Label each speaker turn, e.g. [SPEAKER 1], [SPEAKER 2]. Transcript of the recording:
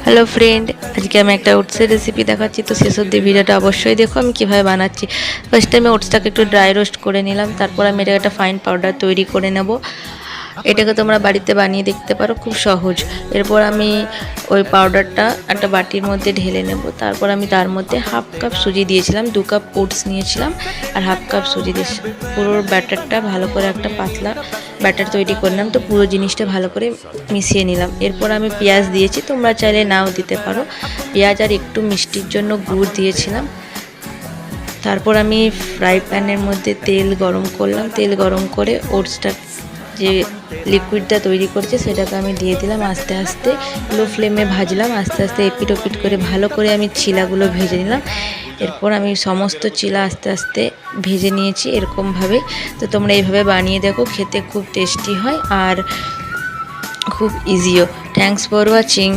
[SPEAKER 1] Hello friend, আজকে আমি একটা ওটসের রেসিপি দেখাচ্ছি। তো শেষ অবধি ভিডিওটা অবশ্যই দেখো আমি কীভাবে বানাচ্ছি। ফার্স্টে আমি ওটসটাকে একটু ড্রাই রোস্ট করে নিলাম, তারপর আমি এটাকে একটা ফাইন পাউডার তৈরি করে নেব। এটাকে তোমরা বাড়িতে বানিয়ে দেখতে পারো, খুব সহজ। এরপর আমি ওই পাউডারটা একটা বাটির মধ্যে ঢেলে নেব। তারপর আমি তার মধ্যে হাফ কাপ সুজি দিয়েছিলাম, 2 কাপ ওটস নিয়েছিলাম আর হাফ কাপ সুজি দিয়েছিলাম। পুরো ব্যাটারটা ভালো করে একটা পাতলা ব্যাটার তৈরি করলাম। তো পুরো জিনিসটা ভালো করে মিশিয়ে নিলাম। এরপর আমি পেঁয়াজ দিয়েছি, তোমরা চাইলে নাও দিতে পারো পেঁয়াজ, আর একটু মিষ্টির জন্য গুড় দিয়েছিলাম। তারপর আমি ফ্রাই প্যানের মধ্যে তেল গরম করলাম। তেল গরম করে ওটসটা যে লিকুইডটা তৈরি করছে সেটাকে আমি দিয়ে দিলাম। আস্তে আস্তে লো ফ্লেমে ভাজলাম, আস্তে আস্তে এপিট ওপিট করে ভালো করে আমি চিলাগুলো ভেজে নিলাম। এরপর আমি সমস্ত চিলা আস্তে আস্তে ভেজে নিয়েছি এরকমভাবে। তো তোমরা এইভাবে বানিয়ে দেখো, খেতে খুব টেস্টি হয় আর খুব ইজিও। Thanks for watching.